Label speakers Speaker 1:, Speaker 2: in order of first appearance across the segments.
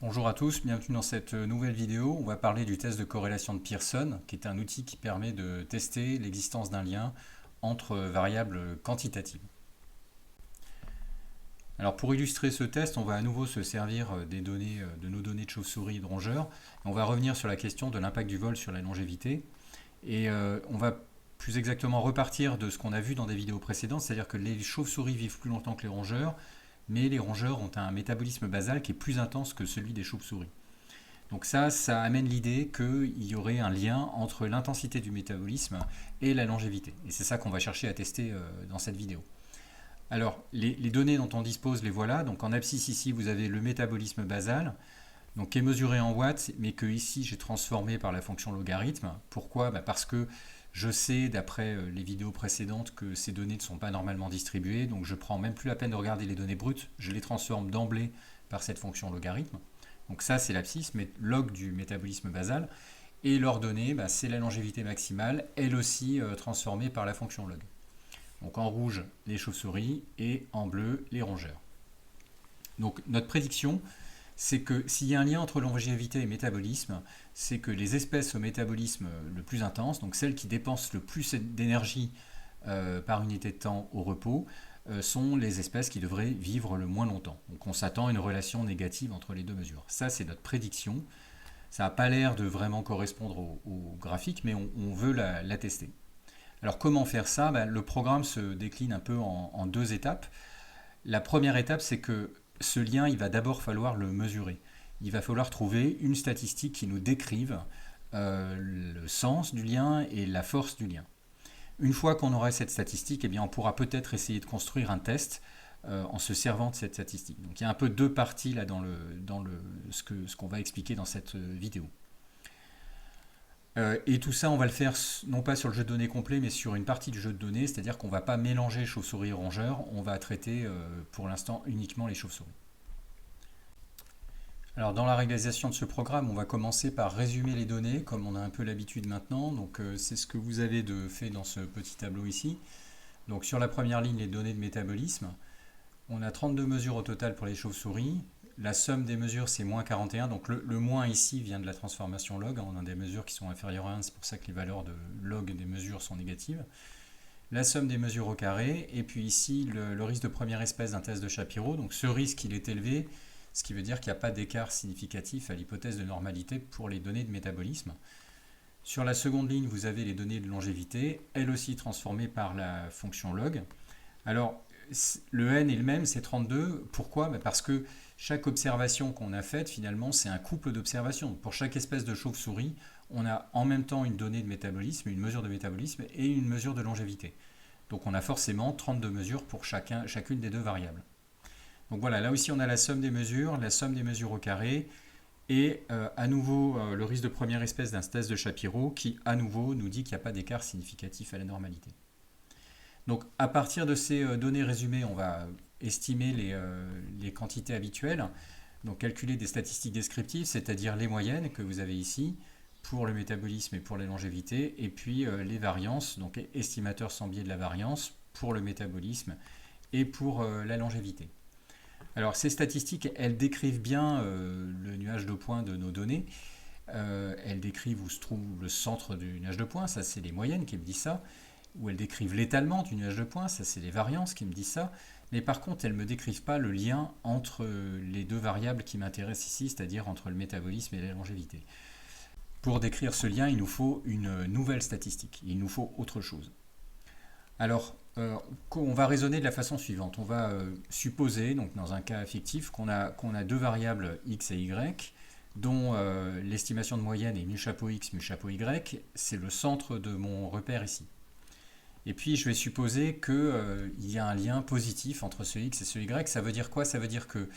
Speaker 1: Bonjour à tous, bienvenue dans cette nouvelle vidéo. On va parler du test de corrélation de Pearson, qui est un outil qui permet de tester l'existence d'un lien entre variables quantitatives. Alors pour illustrer ce test, on va à nouveau se servir des données, de nos données de chauve-souris et de rongeurs. On va revenir sur la question de l'impact du vol sur la longévité. Et on va plus exactement repartir de ce qu'on a vu dans des vidéos précédentes, c'est-à-dire que les chauves-souris vivent plus longtemps que les rongeurs, mais les rongeurs ont un métabolisme basal qui est plus intense que celui des chauves-souris. Donc ça amène l'idée qu'il y aurait un lien entre l'intensité du métabolisme et la longévité. Et c'est ça qu'on va chercher à tester dans cette vidéo. Alors, les données dont on dispose, les voilà. Donc en abscisse ici, vous avez le métabolisme basal, donc qui est mesuré en watts, mais que ici j'ai transformé par la fonction logarithme. Pourquoi? Parce que je sais, d'après les vidéos précédentes, que ces données ne sont pas normalement distribuées, donc je prends même plus la peine de regarder les données brutes, je les transforme d'emblée par cette fonction logarithme. Donc ça, c'est l'abscisse, mais log du métabolisme basal. Et l'ordonnée, c'est la longévité maximale, elle aussi transformée par la fonction log. Donc en rouge, les chauves-souris, et en bleu, les rongeurs. Donc notre prédiction, c'est que s'il y a un lien entre longévité et métabolisme, c'est que les espèces au métabolisme le plus intense, donc celles qui dépensent le plus d'énergie par unité de temps au repos, sont les espèces qui devraient vivre le moins longtemps. Donc on s'attend à une relation négative entre les deux mesures. Ça, c'est notre prédiction. Ça n'a pas l'air de vraiment correspondre au graphique, mais on veut la tester. Alors comment faire ça? Le programme se décline un peu en deux étapes. La première étape, c'est que ce lien, il va d'abord falloir le mesurer. Il va falloir trouver une statistique qui nous décrive le sens du lien et la force du lien. Une fois qu'on aura cette statistique, eh bien, on pourra peut-être essayer de construire un test en se servant de cette statistique. Donc il y a un peu deux parties là dans ce qu'on va expliquer dans cette vidéo. Et tout ça, on va le faire non pas sur le jeu de données complet, mais sur une partie du jeu de données, c'est-à-dire qu'on ne va pas mélanger chauve-souris et rongeurs, on va traiter pour l'instant uniquement les chauves-souris. Alors dans la réalisation de ce programme, on va commencer par résumer les données, comme on a un peu l'habitude maintenant. Donc c'est ce que vous avez fait dans ce petit tableau ici. Donc sur la première ligne, les données de métabolisme. On a 32 mesures au total pour les chauves-souris. La somme des mesures, c'est moins 41. Donc le moins ici vient de la transformation log. On a des mesures qui sont inférieures à 1, c'est pour ça que les valeurs de log des mesures sont négatives. La somme des mesures au carré. Et puis ici, le risque de première espèce d'un test de Shapiro. Donc ce risque, il est élevé, ce qui veut dire qu'il n'y a pas d'écart significatif à l'hypothèse de normalité pour les données de métabolisme. Sur la seconde ligne, vous avez les données de longévité, elles aussi transformées par la fonction log. Alors, le n est le même, c'est 32. Pourquoi? Parce que chaque observation qu'on a faite, finalement, c'est un couple d'observations. Pour chaque espèce de chauve-souris, on a en même temps une donnée de métabolisme, une mesure de métabolisme et une mesure de longévité. Donc on a forcément 32 mesures pour chacune des deux variables. Donc voilà, là aussi on a la somme des mesures au carré, et à nouveau le risque de première espèce d'un test de Shapiro qui à nouveau nous dit qu'il n'y a pas d'écart significatif à la normalité. Donc à partir de ces données résumées, on va estimer les quantités habituelles, donc calculer des statistiques descriptives, c'est-à-dire les moyennes que vous avez ici pour le métabolisme et pour la longévité, et puis les variances, donc estimateur sans biais de la variance pour le métabolisme et pour la longévité. Alors ces statistiques, elles décrivent bien le nuage de points de nos données. Elles décrivent où se trouve le centre du nuage de points, ça c'est les moyennes qui me disent ça. Où elles décrivent l'étalement du nuage de points, ça c'est les variances qui me disent ça. Mais par contre, elles ne me décrivent pas le lien entre les deux variables qui m'intéressent ici, c'est-à-dire entre le métabolisme et la longévité. Pour décrire ce lien, il nous faut une nouvelle statistique, il nous faut autre chose. Alors, on va raisonner de la façon suivante. On va supposer, donc dans un cas fictif, qu'on a deux variables x et y, dont l'estimation de moyenne est mu chapeau x, mu chapeau y, c'est le centre de mon repère ici. Et puis je vais supposer qu'il y a un lien positif entre ce x et ce y. Ça veut dire quoi? Ça veut dire que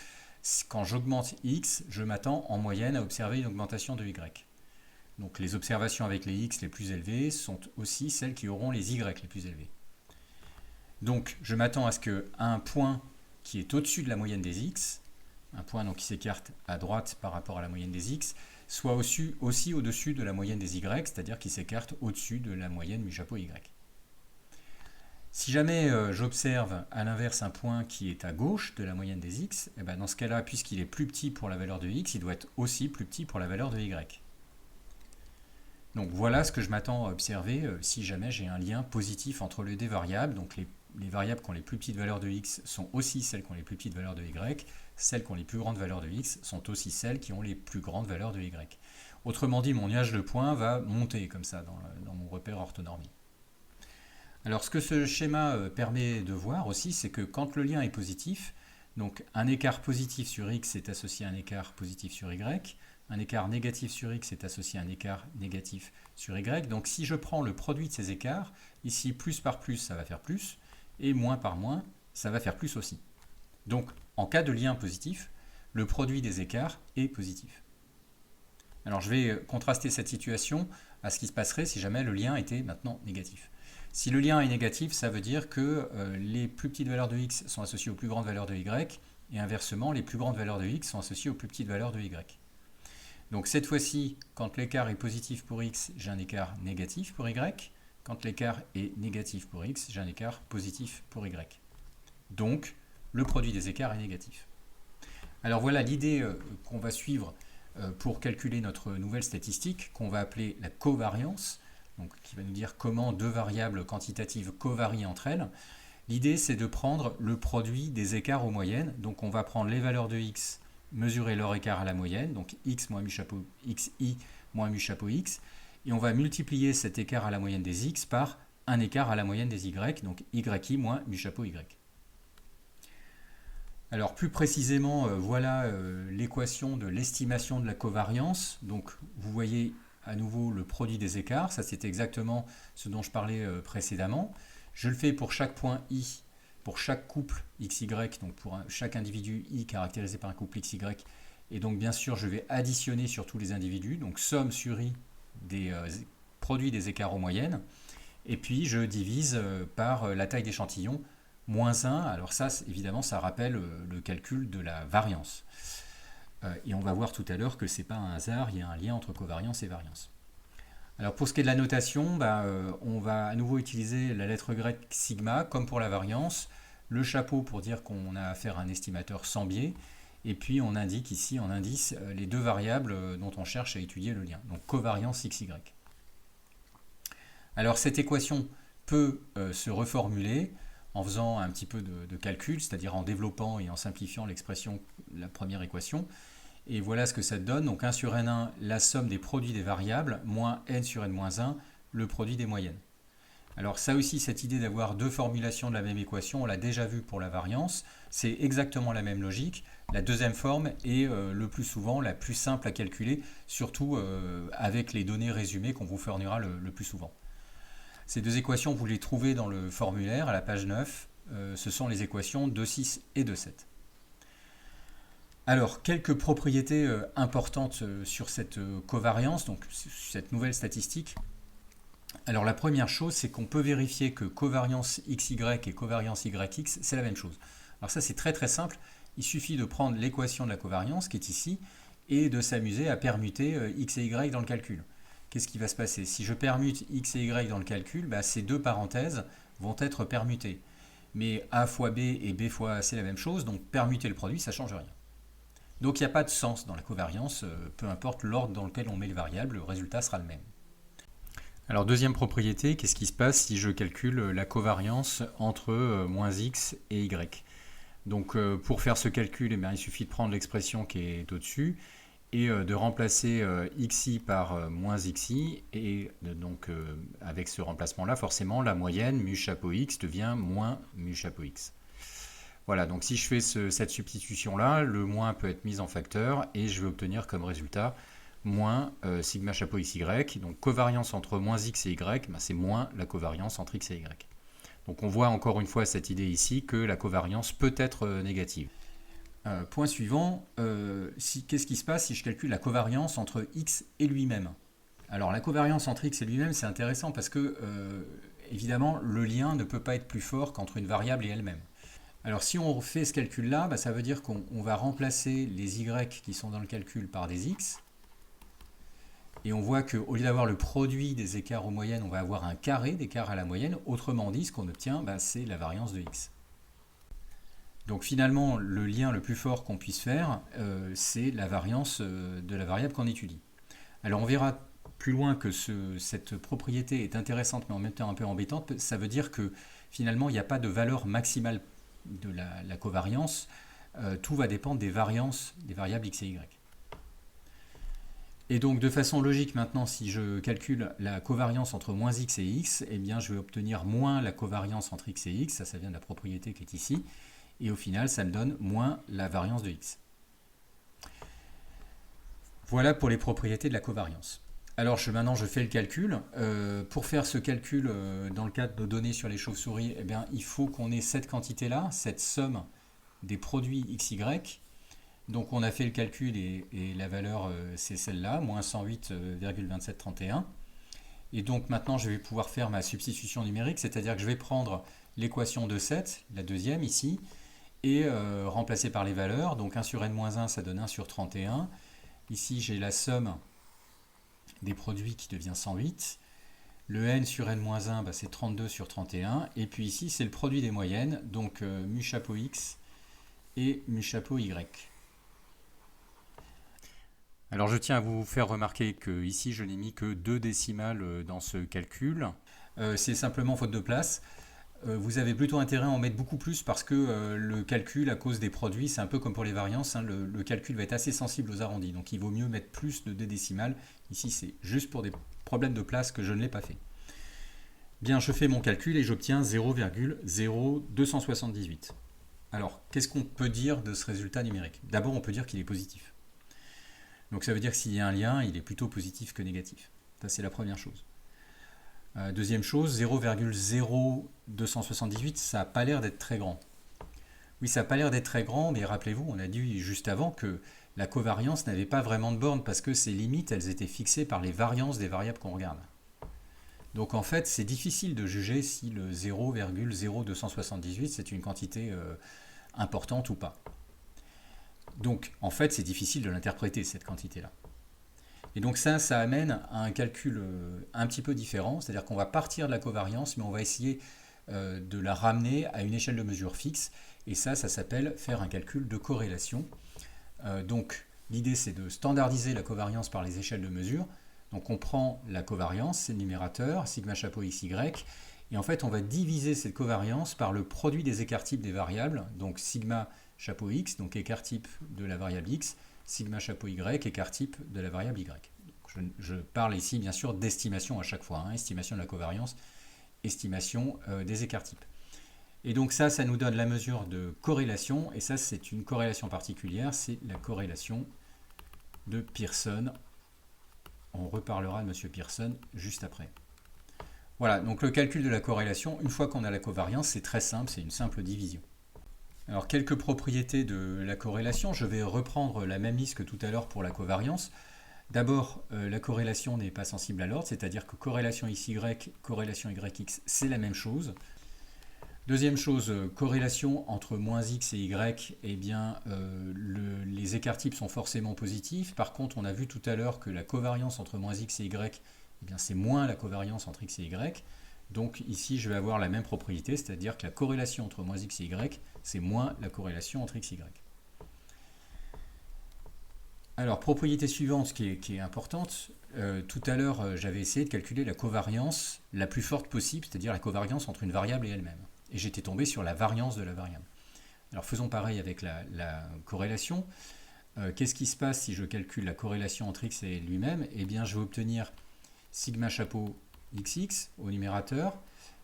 Speaker 1: quand j'augmente x, je m'attends en moyenne à observer une augmentation de y. Donc les observations avec les x les plus élevés sont aussi celles qui auront les y les plus élevés. Donc je m'attends à ce qu'à un point qui est au-dessus de la moyenne des x, un point donc qui s'écarte à droite par rapport à la moyenne des x, soit aussi au-dessus de la moyenne des y, c'est-à-dire qui s'écarte au-dessus de la moyenne mu chapeau y. Si jamais j'observe à l'inverse un point qui est à gauche de la moyenne des x, et ben dans ce cas-là, puisqu'il est plus petit pour la valeur de x, il doit être aussi plus petit pour la valeur de y. Donc voilà ce que je m'attends à observer si jamais j'ai un lien positif entre les deux variables. Donc les variables qui ont les plus petites valeurs de x sont aussi celles qui ont les plus petites valeurs de y. Celles qui ont les plus grandes valeurs de x sont aussi celles qui ont les plus grandes valeurs de y. Autrement dit, mon nuage de points va monter comme ça dans mon repère orthonormé. Alors ce que ce schéma permet de voir aussi, c'est que quand le lien est positif, donc un écart positif sur x est associé à un écart positif sur y, un écart négatif sur x est associé à un écart négatif sur y. Donc si je prends le produit de ces écarts, ici plus par plus ça va faire plus, et moins par moins ça va faire plus aussi. Donc en cas de lien positif, le produit des écarts est positif. Alors je vais contraster cette situation à ce qui se passerait si jamais le lien était maintenant négatif. Si le lien est négatif, ça veut dire que les plus petites valeurs de x sont associées aux plus grandes valeurs de y, et inversement, les plus grandes valeurs de x sont associées aux plus petites valeurs de y. Donc cette fois-ci, quand l'écart est positif pour x, j'ai un écart négatif pour y. Quand l'écart est négatif pour x, j'ai un écart positif pour y. Donc, le produit des écarts est négatif. Alors voilà l'idée qu'on va suivre pour calculer notre nouvelle statistique, qu'on va appeler la covariance, donc qui va nous dire comment deux variables quantitatives covarient entre elles. L'idée, c'est de prendre le produit des écarts aux moyennes. Donc on va prendre les valeurs de x, mesurer leur écart à la moyenne, donc x moins mu chapeau xi moins mu chapeau x, et on va multiplier cet écart à la moyenne des x par un écart à la moyenne des y, donc yi moins mu chapeau y. Alors plus précisément, voilà l'équation de l'estimation de la covariance. Donc vous voyez à nouveau le produit des écarts, ça c'est exactement ce dont je parlais précédemment. Je le fais pour chaque point i, pour chaque couple xy, donc pour chaque individu i caractérisé par un couple xy, et donc bien sûr je vais additionner sur tous les individus, donc somme sur i des produits des écarts aux moyennes, et puis je divise par la taille d'échantillon, moins 1, alors ça évidemment ça rappelle le calcul de la variance. Et on va voir tout à l'heure que ce n'est pas un hasard, il y a un lien entre covariance et variance. Alors pour ce qui est de la notation, on va à nouveau utiliser la lettre grecque sigma, comme pour la variance, le chapeau pour dire qu'on a affaire à un estimateur sans biais, et puis on indique ici en indice les deux variables dont on cherche à étudier le lien, donc covariance xy. Alors cette équation peut se reformuler en faisant un petit peu de calcul, c'est-à-dire en développant et en simplifiant l'expression, la première équation. Et voilà ce que ça donne. Donc 1 sur n1, la somme des produits des variables, moins n sur n-1, le produit des moyennes. Alors ça aussi, cette idée d'avoir deux formulations de la même équation, on l'a déjà vu pour la variance. C'est exactement la même logique. La deuxième forme est le plus souvent la plus simple à calculer, surtout avec les données résumées qu'on vous fournira le plus souvent. Ces deux équations, vous les trouvez dans le formulaire à la page 9. Ce sont les équations 2,6 et 2,7. Alors, quelques propriétés importantes sur cette covariance, donc cette nouvelle statistique. Alors, la première chose, c'est qu'on peut vérifier que covariance XY et covariance YX, c'est la même chose. Alors ça, c'est très très simple. Il suffit de prendre l'équation de la covariance, qui est ici, et de s'amuser à permuter X et Y dans le calcul. Qu'est-ce qui va se passer? Si je permute X et Y dans le calcul, ces deux parenthèses vont être permutées. Mais A fois B et B fois A, c'est la même chose, donc permuter le produit, ça ne change rien. Donc il n'y a pas de sens dans la covariance, peu importe l'ordre dans lequel on met les variables, le résultat sera le même. Alors deuxième propriété, qu'est-ce qui se passe si je calcule la covariance entre moins x et y? Donc pour faire ce calcul, il suffit de prendre l'expression qui est au-dessus et de remplacer xi par moins xi, et donc avec ce remplacement-là, forcément la moyenne mu chapeau x devient moins mu chapeau x. Voilà, donc si je fais cette substitution-là, le moins peut être mis en facteur et je vais obtenir comme résultat moins sigma chapeau xy. Donc covariance entre moins x et y, c'est moins la covariance entre x et y. Donc on voit encore une fois cette idée ici que la covariance peut être négative. Point suivant, qu'est-ce qui se passe si je calcule la covariance entre x et lui-même? Alors la covariance entre x et lui-même, c'est intéressant parce que évidemment le lien ne peut pas être plus fort qu'entre une variable et elle-même. Alors si on fait ce calcul-là, ça veut dire qu'on va remplacer les y qui sont dans le calcul par des x. Et on voit qu'au lieu d'avoir le produit des écarts aux moyennes, on va avoir un carré d'écart à la moyenne. Autrement dit, ce qu'on obtient, c'est la variance de x. Donc finalement, le lien le plus fort qu'on puisse faire, c'est la variance de la variable qu'on étudie. Alors on verra plus loin que cette propriété est intéressante mais en même temps un peu embêtante. Ça veut dire que finalement, il n'y a pas de valeur maximale de la covariance. Tout va dépendre des variances des variables x et y. Et donc de façon logique maintenant, si je calcule la covariance entre moins x et x, eh bien je vais obtenir moins la covariance entre x et x, ça vient de la propriété qui est ici, et au final ça me donne moins la variance de x. Voilà pour les propriétés de la covariance. Alors maintenant je fais le calcul. Pour faire ce calcul dans le cadre de données sur les chauves-souris, eh bien, il faut qu'on ait cette quantité-là, cette somme des produits xy. Donc on a fait le calcul et la valeur c'est celle-là, moins 108,2731. Et donc maintenant je vais pouvoir faire ma substitution numérique, c'est-à-dire que je vais prendre l'équation de 7, la deuxième ici, et remplacer par les valeurs. Donc 1 sur n-1 ça donne 1 sur 31. Ici j'ai la somme des produits qui devient 108. Le n sur n-1 c'est 32 sur 31. Et puis ici c'est le produit des moyennes, donc mu chapeau x et mu chapeau y. Alors je tiens à vous faire remarquer que ici je n'ai mis que 2 décimales dans ce calcul. C'est simplement faute de place. Vous avez plutôt intérêt à en mettre beaucoup plus parce que le calcul à cause des produits, c'est un peu comme pour les variances, hein, le calcul va être assez sensible aux arrondis. Donc il vaut mieux mettre plus de 2 décimales. Ici c'est juste pour des problèmes de place que je ne l'ai pas fait. Bien, je fais mon calcul et j'obtiens 0,0278. Alors qu'est-ce qu'on peut dire de ce résultat numérique? D'abord on peut dire qu'il est positif. Donc ça veut dire que s'il y a un lien, il est plutôt positif que négatif. Ça, c'est la première chose. Deuxième chose, 0,0278, ça n'a pas l'air d'être très grand. Oui, ça n'a pas l'air d'être très grand, mais rappelez-vous, on a dit juste avant que la covariance n'avait pas vraiment de borne parce que ses limites, elles étaient fixées par les variances des variables qu'on regarde. Donc en fait, c'est difficile de juger si le 0,0278, c'est une quantité importante ou pas. Donc, en fait, c'est difficile de l'interpréter, cette quantité-là. Et donc ça amène à un calcul un petit peu différent, c'est-à-dire qu'on va partir de la covariance, mais on va essayer de la ramener à une échelle de mesure fixe, et ça s'appelle faire un calcul de corrélation. Donc, l'idée, c'est de standardiser la covariance par les échelles de mesure. Donc, on prend la covariance, c'est le numérateur, sigma chapeau xy, et en fait, on va diviser cette covariance par le produit des écarts types des variables, donc sigma chapeau x, donc écart type de la variable x, sigma chapeau y, écart type de la variable y. Je parle ici bien sûr d'estimation à chaque fois, hein, estimation de la covariance, estimation des écarts types. Et donc ça nous donne la mesure de corrélation, et ça c'est une corrélation particulière, c'est la corrélation de Pearson. On reparlera de M. Pearson juste après. Voilà, donc le calcul de la corrélation, une fois qu'on a la covariance, c'est très simple, c'est une simple division. Alors, quelques propriétés de la corrélation. Je vais reprendre la même liste que tout à l'heure pour la covariance. D'abord, la corrélation n'est pas sensible à l'ordre, c'est-à-dire que corrélation XY, corrélation YX, c'est la même chose. Deuxième chose, corrélation entre moins X et Y, eh bien, les écarts types sont forcément positifs. Par contre, on a vu tout à l'heure que la covariance entre moins X et Y, eh bien, c'est moins la covariance entre X et Y. Donc ici, je vais avoir la même propriété, c'est-à-dire que la corrélation entre moins x et y, c'est moins la corrélation entre x et y. Alors, propriété suivante qui est importante, tout à l'heure, j'avais essayé de calculer la covariance la plus forte possible, c'est-à-dire la covariance entre une variable et elle-même. Et j'étais tombé sur la variance de la variable. Alors, faisons pareil avec la corrélation. Qu'est-ce qui se passe si je calcule la corrélation entre x et lui-même? Eh bien, je vais obtenir sigma chapeau xx au numérateur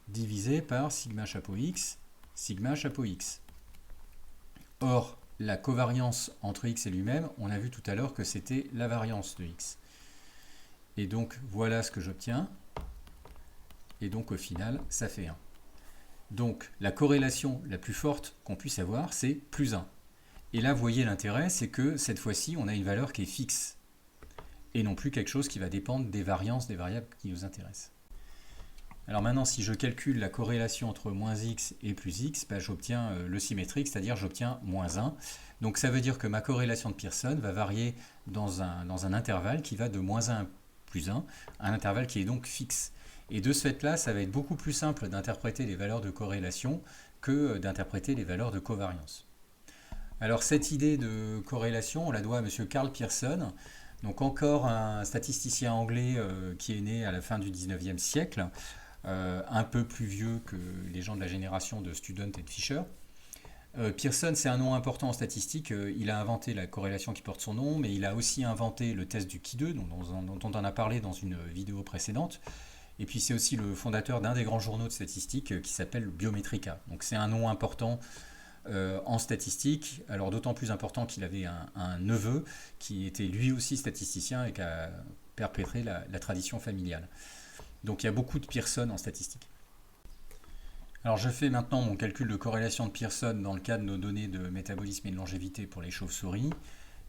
Speaker 1: divisé par sigma chapeau x, sigma chapeau x. Or, la covariance entre x et lui-même, on a vu tout à l'heure que c'était la variance de x. Et donc, voilà ce que j'obtiens. Et donc, au final, ça fait 1. Donc, la corrélation la plus forte qu'on puisse avoir, c'est plus 1. Et là, vous voyez l'intérêt, c'est que cette fois-ci, on a une valeur qui est fixe. Et non plus quelque chose qui va dépendre des variances des variables qui nous intéressent. Alors maintenant, si je calcule la corrélation entre moins x et plus x, j'obtiens le symétrique, c'est-à-dire j'obtiens moins 1. Donc ça veut dire que ma corrélation de Pearson va varier dans un intervalle qui va de moins 1 plus 1, un intervalle qui est donc fixe. Et de ce fait-là, ça va être beaucoup plus simple d'interpréter les valeurs de corrélation que d'interpréter les valeurs de covariance. Alors cette idée de corrélation, on la doit à M. Karl Pearson, donc encore un statisticien anglais qui est né à la fin du 19e siècle, un peu plus vieux que les gens de la génération de Student et de Fisher. Pearson, c'est un nom important en statistique. Il a inventé la corrélation qui porte son nom, mais il a aussi inventé le test du Qui2, dont on en a parlé dans une vidéo précédente. Et puis c'est aussi le fondateur d'un des grands journaux de statistique qui s'appelle Biometrica. Donc c'est un nom important en statistique, alors d'autant plus important qu'il avait un neveu qui était lui aussi statisticien et qui a perpétré la tradition familiale. Donc il y a beaucoup de Pearson en statistique. Alors je fais maintenant mon calcul de corrélation de Pearson dans le cas de nos données de métabolisme et de longévité pour les chauves-souris.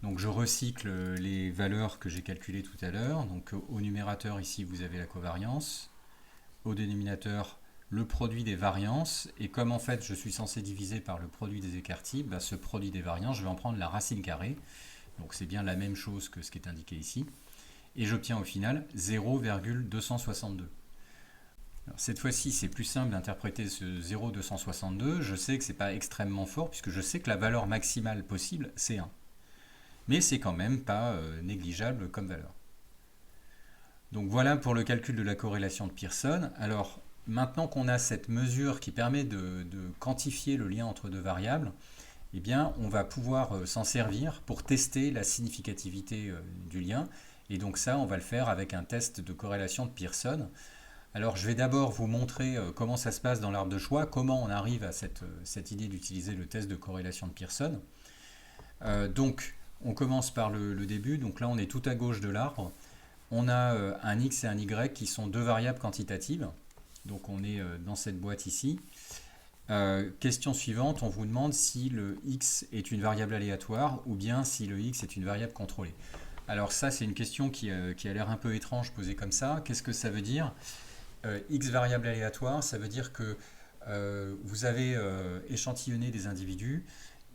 Speaker 1: Donc je recycle les valeurs que j'ai calculées tout à l'heure. Donc au numérateur ici vous avez la covariance, au dénominateur le produit des variances, et comme en fait je suis censé diviser par le produit des écart-types, ce produit des variances, je vais en prendre la racine carrée, donc c'est bien la même chose que ce qui est indiqué ici, et j'obtiens au final 0,262. Alors, cette fois-ci c'est plus simple d'interpréter ce 0,262, je sais que c'est pas extrêmement fort, puisque je sais que la valeur maximale possible c'est 1. Mais c'est quand même pas négligeable comme valeur. Donc voilà pour le calcul de la corrélation de Pearson. Alors, maintenant qu'on a cette mesure qui permet de quantifier le lien entre deux variables, eh bien, on va pouvoir s'en servir pour tester la significativité du lien. Et donc ça, on va le faire avec un test de corrélation de Pearson. Alors, je vais d'abord vous montrer comment ça se passe dans l'arbre de choix, comment on arrive à cette idée d'utiliser le test de corrélation de Pearson. Donc, on commence par le début. Donc là, on est tout à gauche de l'arbre. On a un x et un y qui sont deux variables quantitatives. Donc on est dans cette boîte ici. Question suivante, on vous demande si le x est une variable aléatoire ou bien si le x est une variable contrôlée. Alors ça, c'est une question qui a l'air un peu étrange posée comme ça. Qu'est-ce que ça veut dire? X variable aléatoire, ça veut dire que vous avez échantillonné des individus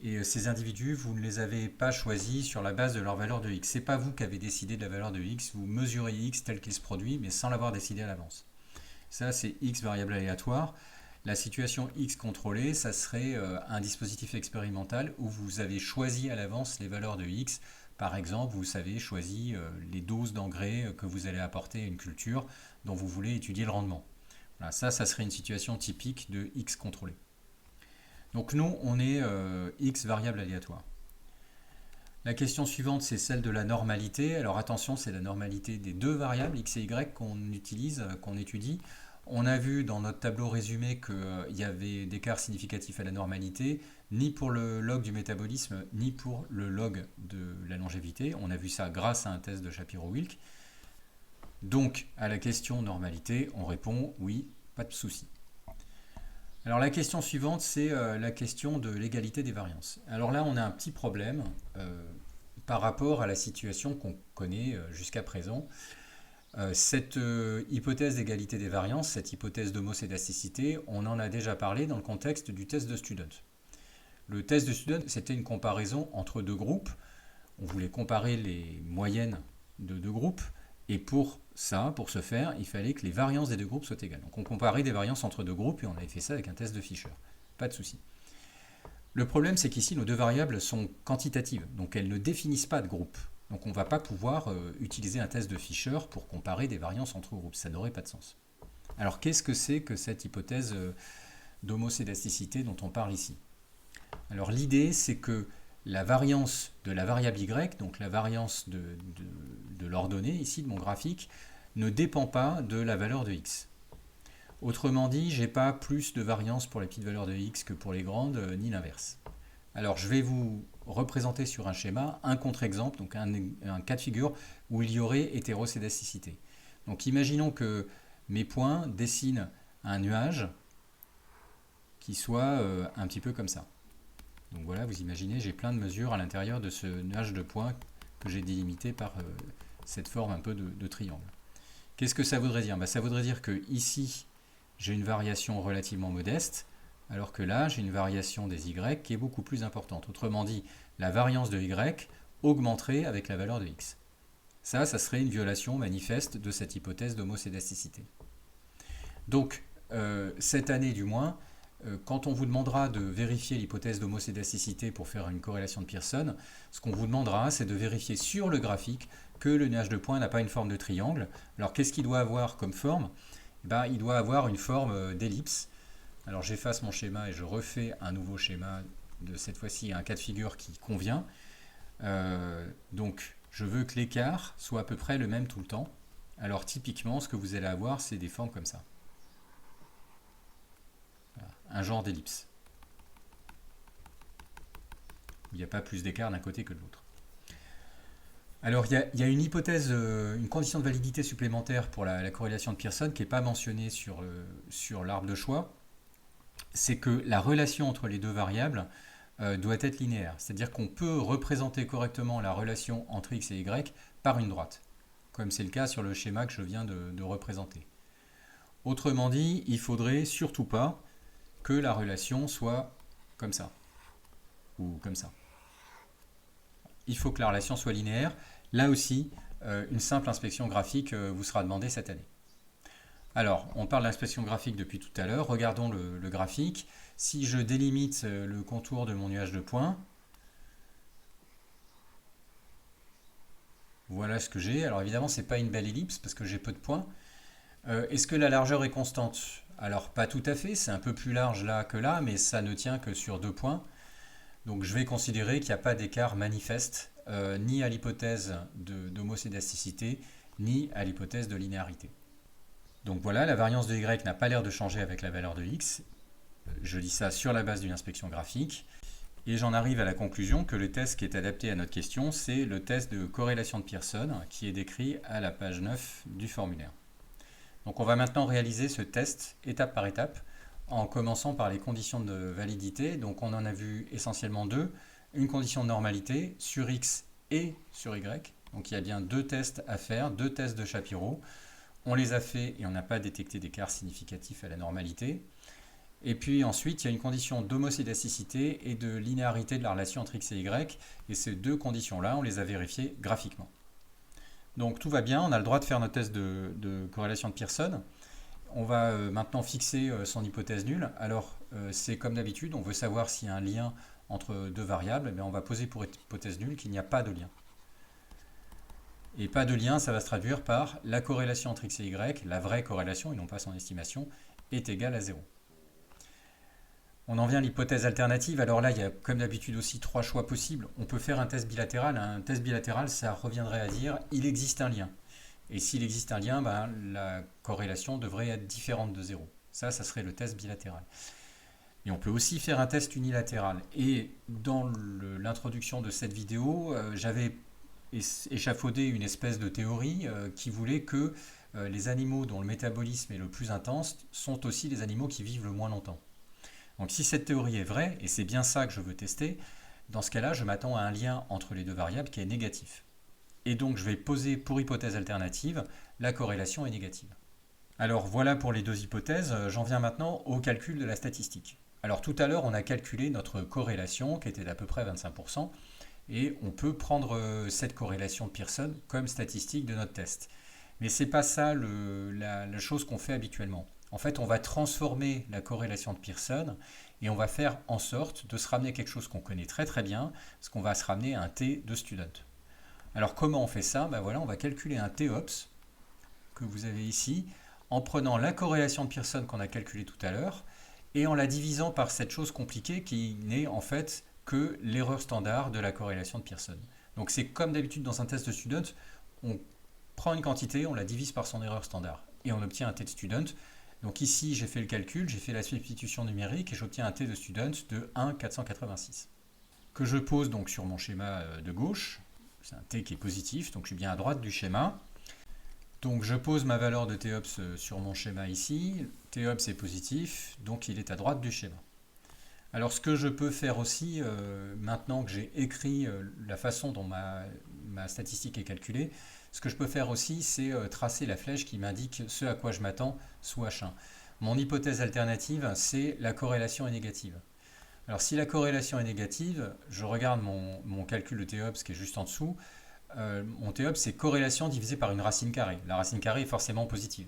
Speaker 1: et ces individus, vous ne les avez pas choisis sur la base de leur valeur de x. Ce n'est pas vous qui avez décidé de la valeur de x, vous mesurez x tel qu'il se produit, mais sans l'avoir décidé à l'avance. Ça, c'est x variable aléatoire. La situation x contrôlée, ça serait un dispositif expérimental où vous avez choisi à l'avance les valeurs de x. Par exemple, vous avez choisi les doses d'engrais que vous allez apporter à une culture dont vous voulez étudier le rendement. Voilà, ça serait une situation typique de x contrôlé. Donc nous, on est x variable aléatoire. La question suivante, c'est celle de la normalité. Alors attention, c'est la normalité des deux variables, x et y, qu'on utilise, qu'on étudie. On a vu dans notre tableau résumé qu'il y avait d'écart significatif à la normalité, ni pour le log du métabolisme, ni pour le log de la longévité. On a vu ça grâce à un test de Shapiro-Wilk. Donc, à la question normalité, on répond oui, pas de souci. Alors la question suivante, c'est la question de l'égalité des variances. Alors là, on a un petit problème par rapport à la situation qu'on connaît jusqu'à présent. Cette hypothèse d'égalité des variances, cette hypothèse d'homocédasticité, on en a déjà parlé dans le contexte du test de Student. Le test de Student, c'était une comparaison entre deux groupes. On voulait comparer les moyennes de deux groupes. Et pour ça, pour ce faire, il fallait que les variances des deux groupes soient égales. Donc on comparait des variances entre deux groupes et on avait fait ça avec un test de Fisher. Pas de souci. Le problème, c'est qu'ici, nos deux variables sont quantitatives, donc elles ne définissent pas de groupe. Donc on ne va pas pouvoir utiliser un test de Fisher pour comparer des variances entre groupes. Ça n'aurait pas de sens. Alors qu'est-ce que c'est que cette hypothèse d'homocédasticité dont on parle ici? Alors l'idée, c'est que la variance de la variable y, donc la variance de l'ordonnée ici de mon graphique, ne dépend pas de la valeur de x. Autrement dit, je n'ai pas plus de variance pour les petites valeurs de x que pour les grandes, ni l'inverse. Alors je vais vous représenter sur un schéma un contre-exemple, donc un cas de figure où il y aurait hétérocédasticité. Donc imaginons que mes points dessinent un nuage qui soit un petit peu comme ça. Donc voilà, vous imaginez, j'ai plein de mesures à l'intérieur de ce nuage de points que j'ai délimité par cette forme un peu de triangle. Qu'est-ce que ça voudrait dire? Ça voudrait dire que ici, j'ai une variation relativement modeste, alors que là, j'ai une variation des y qui est beaucoup plus importante. Autrement dit, la variance de y augmenterait avec la valeur de x. Ça serait une violation manifeste de cette hypothèse d'homocédasticité. Donc, cette année du moins, quand on vous demandera de vérifier l'hypothèse d'homocédasticité pour faire une corrélation de Pearson, ce qu'on vous demandera, c'est de vérifier sur le graphique que le nuage de points n'a pas une forme de triangle. Alors, qu'est-ce qu'il doit avoir comme forme? Il doit avoir une forme d'ellipse. Alors, j'efface mon schéma et je refais un nouveau schéma de cette fois-ci un cas de figure qui convient. Donc, je veux que l'écart soit à peu près le même tout le temps. Alors, typiquement, ce que vous allez avoir, c'est des formes comme ça. Voilà, un genre d'ellipse. Il n'y a pas plus d'écart d'un côté que de l'autre. Alors, il y a une hypothèse, une condition de validité supplémentaire pour la corrélation de Pearson qui n'est pas mentionnée sur l'arbre de choix. C'est que la relation entre les deux variables doit être linéaire. C'est-à-dire qu'on peut représenter correctement la relation entre x et y par une droite, comme c'est le cas sur le schéma que je viens de représenter. Autrement dit, il ne faudrait surtout pas que la relation soit comme ça, ou comme ça. Il faut que la relation soit linéaire. Là aussi, une simple inspection graphique vous sera demandée cette année. Alors, on parle d'inspection graphique depuis tout à l'heure. Regardons le graphique. Si je délimite le contour de mon nuage de points, voilà ce que j'ai. Alors évidemment, ce n'est pas une belle ellipse parce que j'ai peu de points. Est-ce que la largeur est constante? Alors pas tout à fait, c'est un peu plus large là que là, mais ça ne tient que sur 2 points. Donc je vais considérer qu'il n'y a pas d'écart manifeste ni à l'hypothèse d'homocédasticité, ni à l'hypothèse de linéarité. Donc voilà, la variance de y n'a pas l'air de changer avec la valeur de x. Je dis ça sur la base d'une inspection graphique. Et j'en arrive à la conclusion que le test qui est adapté à notre question, c'est le test de corrélation de Pearson qui est décrit à la page 9 du formulaire. Donc on va maintenant réaliser ce test étape par étape en commençant par les conditions de validité. Donc on en a vu essentiellement deux. Une condition de normalité sur x et sur y. Donc il y a bien 2 tests à faire, 2 tests de Shapiro. On les a fait et on n'a pas détecté d'écart significatif à la normalité. Et puis ensuite, il y a une condition d'homocédasticité et de linéarité de la relation entre x et y. Et ces 2 conditions-là, on les a vérifiées graphiquement. Donc tout va bien, on a le droit de faire notre test de corrélation de Pearson. On va maintenant fixer son hypothèse nulle. Alors c'est comme d'habitude, on veut savoir s'il y a un lien entre 2 variables. On va poser pour hypothèse nulle qu'il n'y a pas de lien. Et pas de lien, ça va se traduire par la corrélation entre x et y, la vraie corrélation et non pas son estimation, est égale à 0. On en vient à l'hypothèse alternative. Alors là, il y a comme d'habitude aussi 3 choix possibles. On peut faire un test bilatéral. Un test bilatéral, ça reviendrait à dire il existe un lien. Et s'il existe un lien, la corrélation devrait être différente de 0. Ça serait le test bilatéral. Et on peut aussi faire un test unilatéral. Et dans l'introduction de cette vidéo, j'avais échafaudé une espèce de théorie qui voulait que les animaux dont le métabolisme est le plus intense sont aussi les animaux qui vivent le moins longtemps. Donc si cette théorie est vraie, et c'est bien ça que je veux tester, dans ce cas-là, je m'attends à un lien entre les 2 variables qui est négatif. Et donc je vais poser pour hypothèse alternative, la corrélation est négative. Alors voilà pour les 2 hypothèses, j'en viens maintenant au calcul de la statistique. Alors tout à l'heure, on a calculé notre corrélation qui était d'à peu près 25%, et on peut prendre cette corrélation de Pearson comme statistique de notre test. Mais ce n'est pas ça la chose qu'on fait habituellement. En fait, on va transformer la corrélation de Pearson et on va faire en sorte de se ramener à quelque chose qu'on connaît très très bien, parce qu'on va se ramener à un T de student. Alors comment on fait ça? Voilà, on va calculer un TOPS que vous avez ici en prenant la corrélation de Pearson qu'on a calculée tout à l'heure et en la divisant par cette chose compliquée qui n'est en fait que l'erreur standard de la corrélation de Pearson. Donc c'est comme d'habitude dans un test de student, on prend une quantité, on la divise par son erreur standard et on obtient un T de student. Donc ici, j'ai fait le calcul, j'ai fait la substitution numérique et j'obtiens un T de student de 1,486 que je pose donc sur mon schéma de gauche. C'est un T qui est positif, donc je suis bien à droite du schéma. Donc je pose ma valeur de TOPS sur mon schéma ici. TOPS est positif, donc il est à droite du schéma. Alors ce que je peux faire aussi, maintenant que j'ai écrit la façon dont ma statistique est calculée, ce que je peux faire aussi, c'est tracer la flèche qui m'indique ce à quoi je m'attends sous H1. Mon hypothèse alternative, c'est la corrélation est négative. Alors si la corrélation est négative, je regarde mon calcul de TOPS qui est juste en dessous, mon TOPS c'est corrélation divisée par une racine carrée. La racine carrée est forcément positive.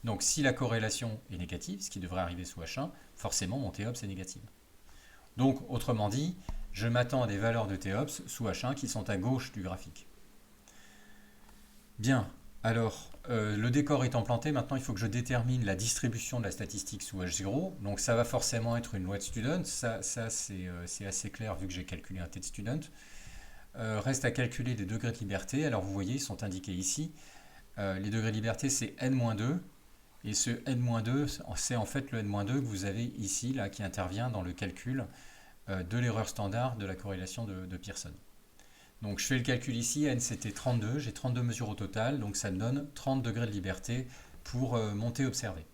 Speaker 1: Donc si la corrélation est négative, ce qui devrait arriver sous H1, forcément mon TOPS est négative. Donc autrement dit, je m'attends à des valeurs de TOPS sous H1 qui sont à gauche du graphique. Bien, alors le décor étant planté, maintenant il faut que je détermine la distribution de la statistique sous H0. Donc ça va forcément être une loi de student, ça c'est assez clair vu que j'ai calculé un T de student. Reste à calculer les degrés de liberté, alors vous voyez ils sont indiqués ici. Les degrés de liberté c'est N-2, et ce N-2 c'est en fait le N-2 que vous avez ici, là, qui intervient dans le calcul de l'erreur standard de la corrélation de Pearson. Donc je fais le calcul ici, N c'était 32, j'ai 32 mesures au total, donc ça me donne 30 degrés de liberté pour monter observé.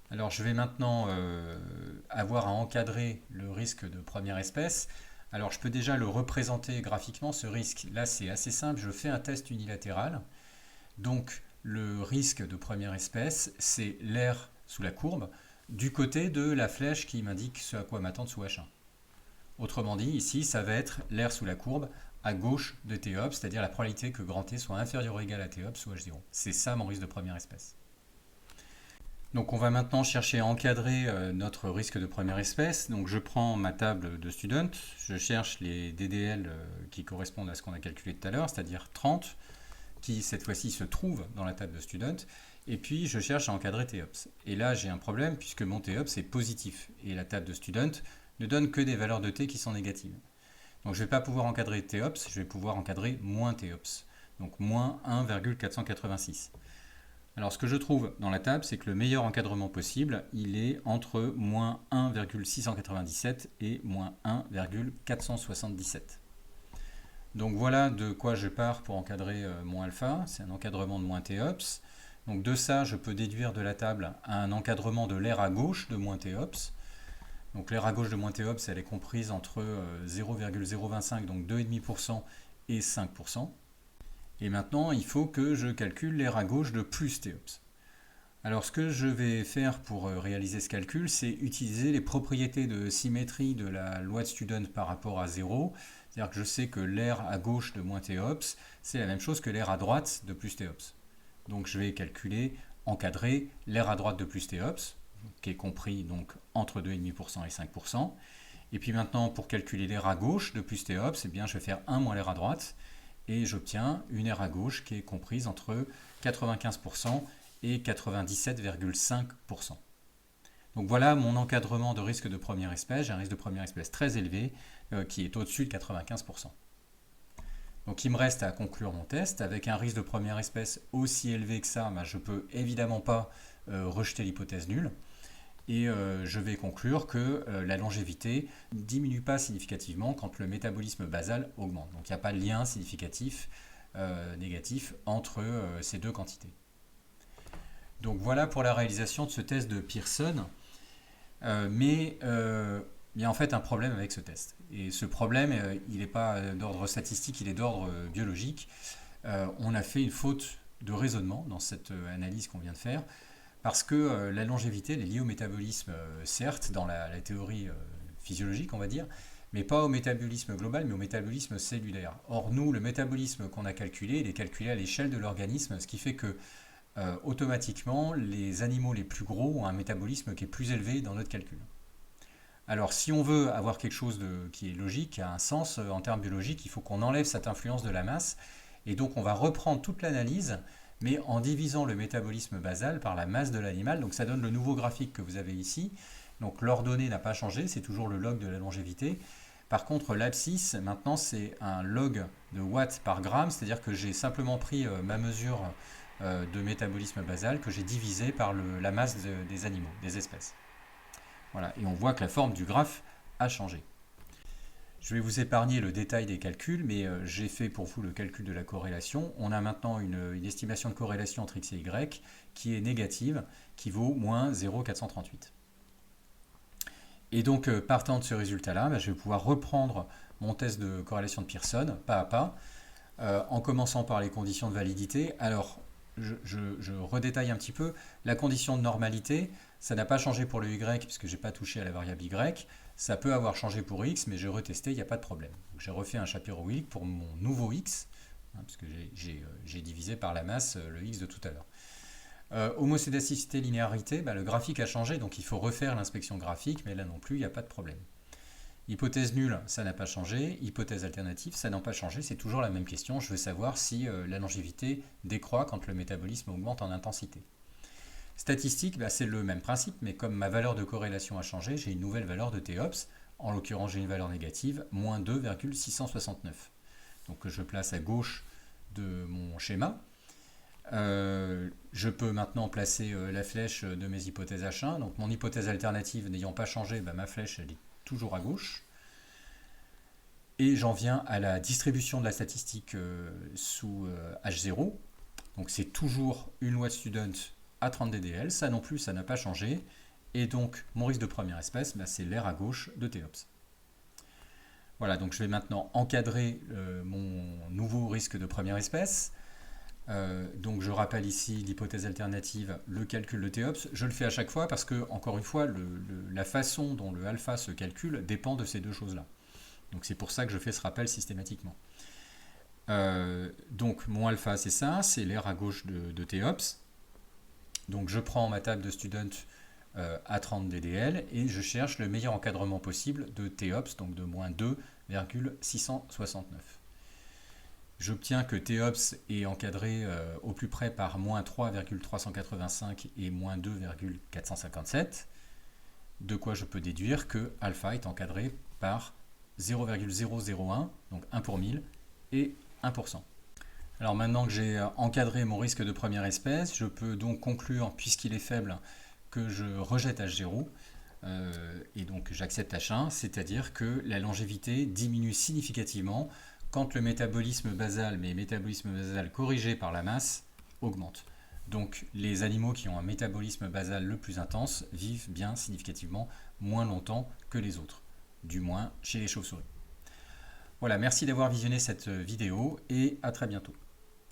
Speaker 1: Alors je vais maintenant avoir à encadrer le risque de première espèce. Alors je peux déjà le représenter graphiquement, ce risque. Là c'est assez simple, je fais un test unilatéral. Donc le risque de première espèce, c'est l'air sous la courbe, du côté de la flèche qui m'indique ce à quoi m'attendre sous H1. Autrement dit, ici, ça va être l'air sous la courbe à gauche de TOPS, c'est-à-dire la probabilité que grand T soit inférieur ou égal à TOPS sous H0. C'est ça mon risque de première espèce. Donc on va maintenant chercher à encadrer notre risque de première espèce. Donc je prends ma table de student, je cherche les DDL qui correspondent à ce qu'on a calculé tout à l'heure, c'est-à-dire 30, qui cette fois-ci se trouvent dans la table de student, et puis je cherche à encadrer TOPS. Et là j'ai un problème puisque mon TOPS est positif, et la table de student ne donne que des valeurs de t qui sont négatives. Donc je ne vais pas pouvoir encadrer TOPS, je vais pouvoir encadrer moins TOPS, donc moins 1,486. Alors ce que je trouve dans la table, c'est que le meilleur encadrement possible, il est entre moins 1,697 et moins 1,477. Donc voilà de quoi je pars pour encadrer mon alpha, c'est un encadrement de moins TOPS. Donc de ça, je peux déduire de la table un encadrement de l'air à gauche de moins TOPS. Donc l'air à gauche de moins TOPS, elle est comprise entre 0,025, donc 2,5% et 5%. Et maintenant, il faut que je calcule l'air à gauche de plus TOPS. Alors ce que je vais faire pour réaliser ce calcul, c'est utiliser les propriétés de symétrie de la loi de Student par rapport à 0. C'est-à-dire que je sais que l'air à gauche de moins TOPS, c'est la même chose que l'air à droite de plus TOPS. Donc je vais calculer, encadrer l'air à droite de plus TOPS, qui est compris donc entre 2,5% et 5%. Et puis maintenant, pour calculer l'air à gauche de plus TOPS, eh bien, je vais faire 1 moins l'air à droite, et j'obtiens une aire à gauche qui est comprise entre 95% et 97,5%. Donc voilà mon encadrement de risque de première espèce. J'ai un risque de première espèce très élevé qui est au-dessus de 95%. Donc il me reste à conclure mon test. Avec un risque de première espèce aussi élevé que ça, je ne peux évidemment pas rejeter l'hypothèse nulle. Et je vais conclure que la longévité ne diminue pas significativement quand le métabolisme basal augmente. Donc il n'y a pas de lien significatif négatif entre ces deux quantités. Donc voilà pour la réalisation de ce test de Pearson. Mais il y a en fait un problème avec ce test. Et ce problème, il n'est pas d'ordre statistique, il est d'ordre biologique. On a fait une faute de raisonnement dans cette analyse qu'on vient de faire. Parce que la longévité, elle est liée au métabolisme, certes, dans la théorie physiologique, on va dire, mais pas au métabolisme global, mais au métabolisme cellulaire. Or, nous, le métabolisme qu'on a calculé, il est calculé à l'échelle de l'organisme, ce qui fait que, automatiquement, les animaux les plus gros ont un métabolisme qui est plus élevé dans notre calcul. Alors, si on veut avoir quelque chose qui est logique, qui a un sens en termes biologiques, il faut qu'on enlève cette influence de la masse, et donc on va reprendre toute l'analyse, mais en divisant le métabolisme basal par la masse de l'animal. Donc ça donne le nouveau graphique que vous avez ici. Donc l'ordonnée n'a pas changé, c'est toujours le log de la longévité. Par contre, l'abscisse, maintenant, c'est un log de watts par gramme, c'est-à-dire que j'ai simplement pris ma mesure de métabolisme basal que j'ai divisé par la masse des animaux, des espèces. Voilà, et on voit que la forme du graphe a changé. Je vais vous épargner le détail des calculs, mais j'ai fait pour vous le calcul de la corrélation. On a maintenant une estimation de corrélation entre x et y qui est négative, qui vaut moins 0,438. Et donc, partant de ce résultat-là, je vais pouvoir reprendre mon test de corrélation de Pearson, pas à pas, en commençant par les conditions de validité. Alors, je redétaille un petit peu. La condition de normalité, ça n'a pas changé pour le y, puisque je n'ai pas touché à la variable y. Ça peut avoir changé pour X, mais j'ai retesté, il n'y a pas de problème. J'ai refait un Shapiro Wilk pour mon nouveau X, hein, parce que j'ai divisé par la masse le X de tout à l'heure. Homocédasticité, linéarité, le graphique a changé, donc il faut refaire l'inspection graphique, mais là non plus, il n'y a pas de problème. Hypothèse nulle, ça n'a pas changé. Hypothèse alternative, ça n'a pas changé. C'est toujours la même question. Je veux savoir si la longévité décroît quand le métabolisme augmente en intensité. Statistique, c'est le même principe, mais comme ma valeur de corrélation a changé, j'ai une nouvelle valeur de Théops. En l'occurrence, j'ai une valeur négative, moins 2,669. Donc je place à gauche de mon schéma. Je peux maintenant placer la flèche de mes hypothèses H1. Donc mon hypothèse alternative n'ayant pas changé, ma flèche elle est toujours à gauche. Et j'en viens à la distribution de la statistique sous H0. Donc c'est toujours une loi de Student à 30 ddl. Ça non plus, ça n'a pas changé. Et donc mon risque de première espèce, c'est l'aire à gauche de Théops. Voilà, donc je vais maintenant encadrer mon nouveau risque de première espèce. Donc je rappelle ici l'hypothèse alternative, le calcul de Théops. Je le fais à chaque fois parce que, encore une fois, la façon dont le alpha se calcule dépend de ces deux choses-là. Donc c'est pour ça que je fais ce rappel systématiquement. Donc mon alpha c'est ça, c'est l'aire à gauche de Théops. Donc je prends ma table de student à 30 ddl et je cherche le meilleur encadrement possible de Théops, donc de moins 2,669. J'obtiens que Théops est encadré au plus près par moins 3,385 et moins 2,457, de quoi je peux déduire que alpha est encadré par 0,001, donc 1 pour 1000, et 1%. Alors maintenant que j'ai encadré mon risque de première espèce, je peux donc conclure, puisqu'il est faible, que je rejette H0, et donc j'accepte H1, c'est-à-dire que la longévité diminue significativement quand le métabolisme basal, mais métabolisme basal corrigé par la masse, augmente. Donc les animaux qui ont un métabolisme basal le plus intense vivent bien significativement moins longtemps que les autres, du moins chez les chauves-souris. Voilà, merci d'avoir visionné cette vidéo et à très bientôt.